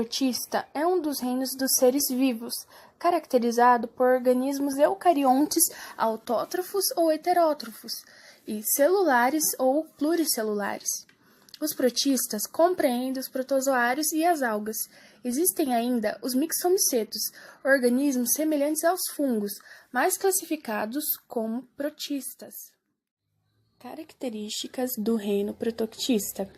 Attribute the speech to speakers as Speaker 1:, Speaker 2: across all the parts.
Speaker 1: protista é um dos reinos dos seres vivos, caracterizado por organismos eucariontes autótrofos ou heterótrofos e celulares ou pluricelulares. Os protistas compreendem os protozoários e as algas. Existem ainda os mixomicetos, organismos semelhantes aos fungos, mas classificados como protistas. Características do reino protoctista.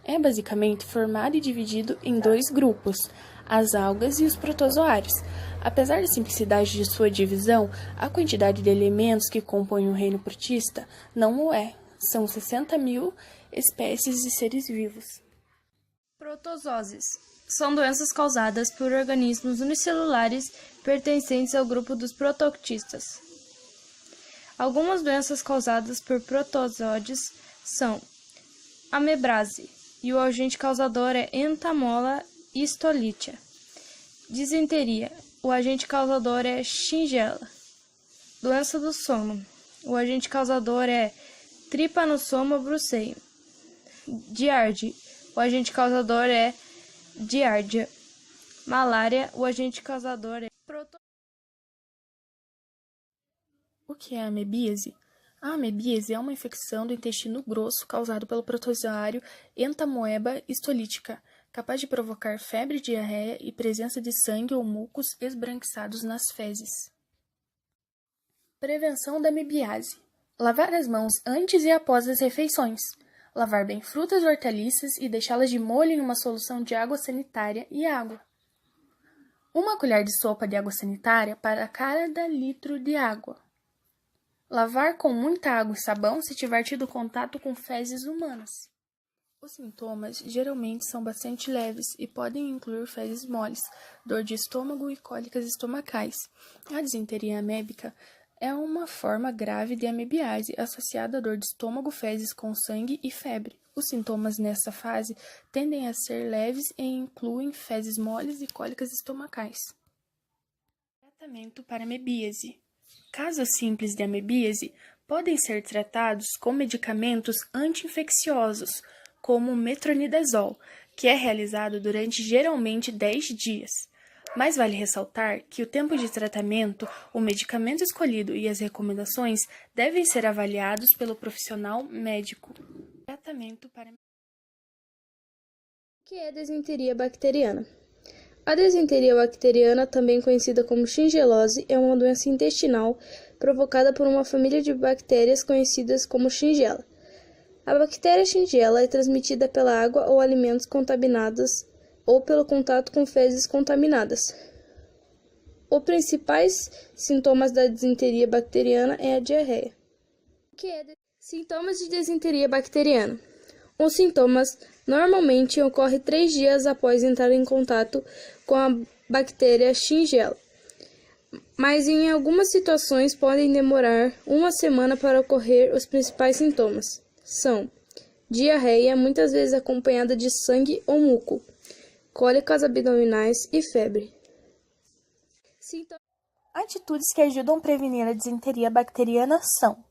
Speaker 1: É basicamente formado e dividido em dois grupos, as algas e os protozoários. Apesar da simplicidade de sua divisão, a quantidade de elementos que compõem o reino protista não o é. São 60.000 espécies de seres vivos.
Speaker 2: Protozooses são doenças causadas por organismos unicelulares pertencentes ao grupo dos protoctistas. Algumas doenças causadas por protozoários são amebrase, e o agente causador é Entamoeba histolytica. Disenteria, o agente causador é Shigella. Doença do sono, o agente causador é Trypanosoma brucei. Giardia, o agente causador é Giardia. Malária, o agente causador é
Speaker 1: O que é a amebíase? A amebíase é uma infecção do intestino grosso causada pelo protozoário Entamoeba histolytica, capaz de provocar febre, diarreia e presença de sangue ou mucos esbranquiçados nas fezes. Prevenção da amebíase. Lavar as mãos antes e após as refeições. Lavar bem frutas e hortaliças e deixá-las de molho em uma solução de água sanitária e água. 1 colher de sopa de água sanitária para cada litro de água. Lavar com muita água e sabão se tiver tido contato com fezes humanas. Os sintomas geralmente são bastante leves e podem incluir fezes moles, dor de estômago e cólicas estomacais. A disenteria amébica é uma forma grave de amebíase, associada à dor de estômago, fezes com sangue e febre. Os sintomas nessa fase tendem a ser leves e incluem fezes moles e cólicas estomacais. Tratamento para amebíase. Casos simples de amebíase podem ser tratados com medicamentos anti-infecciosos, como o metronidazol, que é realizado durante geralmente 10 dias. Mas vale ressaltar que o tempo de tratamento, o medicamento escolhido e as recomendações devem ser avaliados pelo profissional médico. Tratamento para...
Speaker 2: O que é desenteria bacteriana? A desenteria bacteriana, também conhecida como xingelose, é uma doença intestinal provocada por uma família de bactérias conhecidas como Shigella. A bactéria Shigella é transmitida pela água ou alimentos contaminados ou pelo contato com fezes contaminadas. Os principais sintomas da desenteria bacteriana é a diarreia. O que é sintomas de desenteria bacteriana? Os sintomas normalmente ocorrem 3 dias após entrar em contato com a bactéria Shigella, mas em algumas situações podem demorar 1 semana para ocorrer. Os principais sintomas são diarreia, muitas vezes acompanhada de sangue ou muco, cólicas abdominais e febre.
Speaker 1: Atitudes que ajudam a prevenir a disenteria bacteriana são: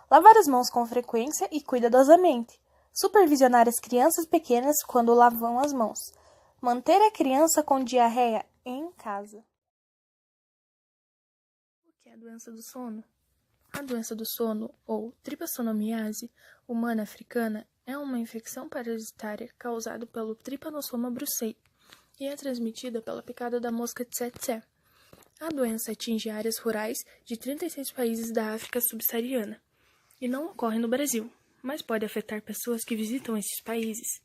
Speaker 1: lavar as mãos com frequência e cuidadosamente, supervisionar as crianças pequenas quando lavam as mãos, manter a criança com diarreia em casa. O que é a doença do sono? A doença do sono, ou tripassomiase humana africana, é uma infecção parasitária causada pelo Trypanosoma brucei e é transmitida pela picada da mosca tsetse. A doença atinge áreas rurais de 36 países da África subsaariana e não ocorre no Brasil, mas pode afetar pessoas que visitam esses países.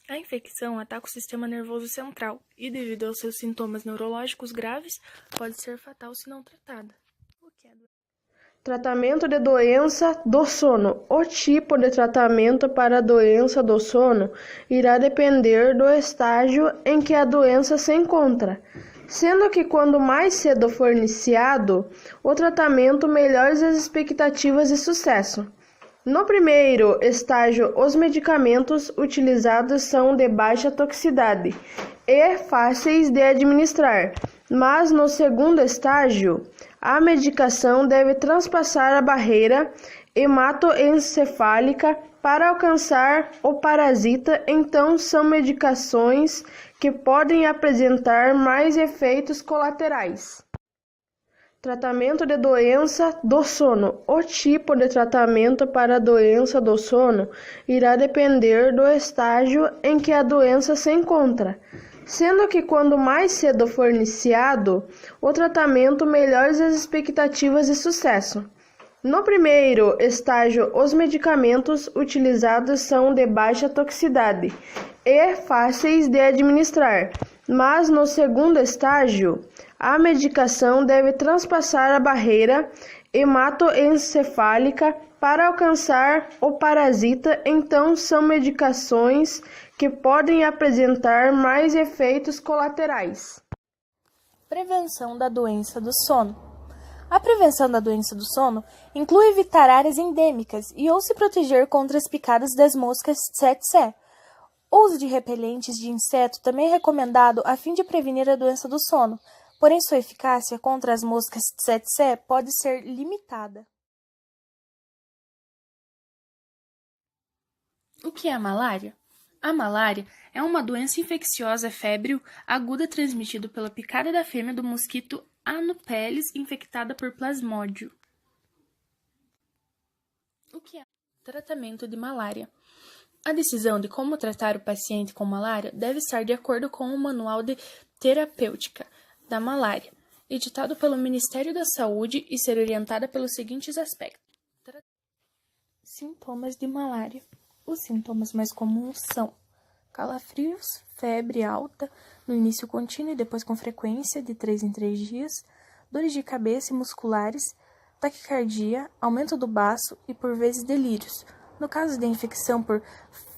Speaker 1: A infecção ataca o sistema nervoso central e, devido aos seus sintomas neurológicos graves, pode ser fatal se não tratada.
Speaker 3: Tratamento de doença do sono. O tipo de tratamento para a doença do sono irá depender do estágio em que a doença se encontra, sendo que quanto mais cedo for iniciado o tratamento, melhores as expectativas de sucesso. No primeiro estágio, os medicamentos utilizados são de baixa toxicidade e fáceis de administrar. mas no segundo estágio, a medicação deve transpassar a barreira hematoencefálica para alcançar o parasita, então são medicações que podem apresentar mais efeitos colaterais. Tratamento de doença do sono. O tipo de tratamento para a doença do sono irá depender do estágio em que a doença se encontra, sendo que quando mais cedo for iniciado o tratamento, melhores as expectativas de sucesso. No primeiro estágio, os medicamentos utilizados são de baixa toxicidade e fáceis de administrar, mas no segundo estágio, a medicação deve transpassar a barreira hematoencefálica para alcançar o parasita, então são medicações que podem apresentar mais efeitos colaterais.
Speaker 1: Prevenção da doença do sono. A prevenção da doença do sono inclui evitar áreas endêmicas e ou se proteger contra as picadas das moscas tsetse. O uso de repelentes de inseto também é recomendado a fim de prevenir a doença do sono, porém sua eficácia contra as moscas tsetse pode ser limitada. O que é a malária? A malária é uma doença infecciosa febril aguda transmitida pela picada da fêmea do mosquito Anopheles infectada por plasmódio. O que é tratamento de malária? A decisão de como tratar o paciente com malária deve estar de acordo com o Manual de Terapêutica da Malária, editado pelo Ministério da Saúde e ser orientada pelos seguintes aspectos. Sintomas de malária. Os sintomas mais comuns são calafrios, febre alta, no início contínuo e depois com frequência, de 3 em 3 dias, dores de cabeça e musculares, taquicardia, aumento do baço e, por vezes, delírios. No caso de infecção por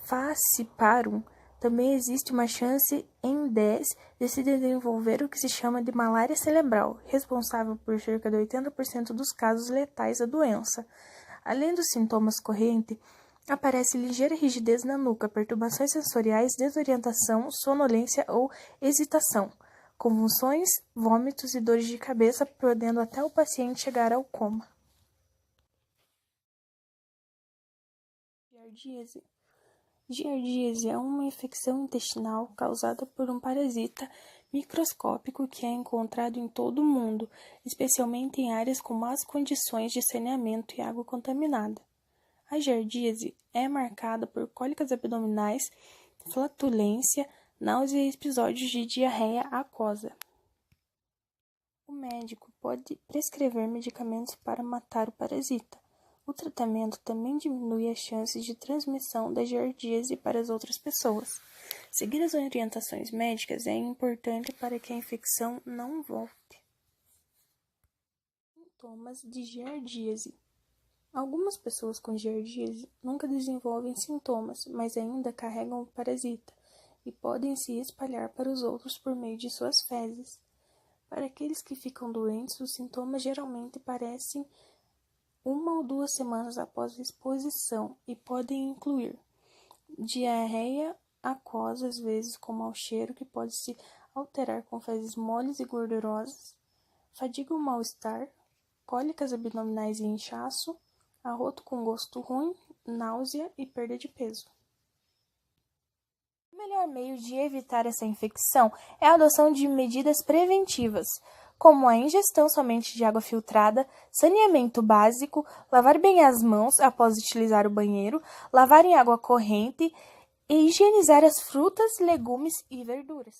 Speaker 1: falciparum, também existe uma chance em 10 de se desenvolver o que se chama de malária cerebral, responsável por cerca de 80% dos casos letais da doença. Além dos sintomas correntes, aparece ligeira rigidez na nuca, perturbações sensoriais, desorientação, sonolência ou hesitação, convulsões, vômitos e dores de cabeça, podendo até o paciente chegar ao coma. Giardíase. Giardíase é uma infecção intestinal causada por um parasita microscópico que é encontrado em todo o mundo, especialmente em áreas com más condições de saneamento e água contaminada. A giardíase é marcada por cólicas abdominais, flatulência, náusea e episódios de diarreia aquosa. O médico pode prescrever medicamentos para matar o parasita. O tratamento também diminui as chances de transmissão da giardíase para as outras pessoas. Seguir as orientações médicas é importante para que a infecção não volte. Sintomas de giardíase. Algumas pessoas com giardíase nunca desenvolvem sintomas, mas ainda carregam o parasita e podem se espalhar para os outros por meio de suas fezes. Para aqueles que ficam doentes, os sintomas geralmente aparecem 1 ou 2 semanas após a exposição e podem incluir diarreia aquosa, às vezes com mau cheiro, que pode se alterar com fezes moles e gordurosas, fadiga ou mal-estar, cólicas abdominais e inchaço, arroto com gosto ruim, náusea e perda de peso. O melhor meio de evitar essa infecção é a adoção de medidas preventivas, como a ingestão somente de água filtrada, saneamento básico, lavar bem as mãos após utilizar o banheiro, lavar em água corrente e higienizar as frutas, legumes e verduras.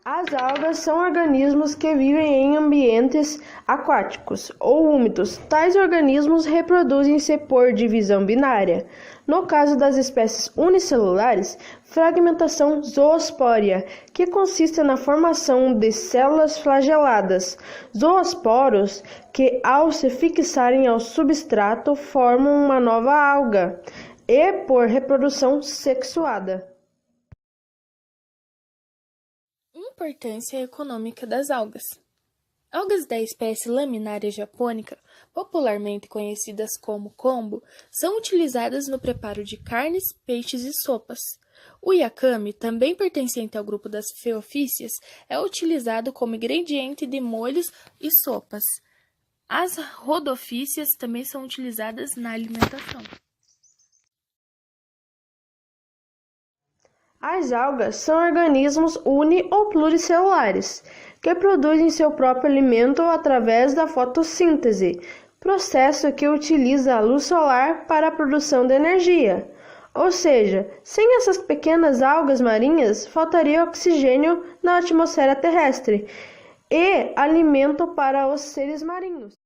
Speaker 3: As algas são organismos que vivem em ambientes aquáticos ou úmidos. Tais organismos reproduzem-se por divisão binária. No caso das espécies unicelulares, fragmentação zoospória, que consiste na formação de células flageladas, zoosporos, que ao se fixarem ao substrato formam uma nova alga, e por reprodução sexuada.
Speaker 1: Importância econômica das algas. Algas da espécie Laminaria japonica, popularmente conhecidas como kombu, são utilizadas no preparo de carnes, peixes e sopas. O yakame, também pertencente ao grupo das feofícias, é utilizado como ingrediente de molhos e sopas. As rodofícias também são utilizadas na alimentação.
Speaker 3: As algas são organismos uni- ou pluricelulares, que produzem seu próprio alimento através da fotossíntese, processo que utiliza a luz solar para a produção de energia. Ou seja, sem essas pequenas algas marinhas, faltaria oxigênio na atmosfera terrestre e alimento para os seres marinhos.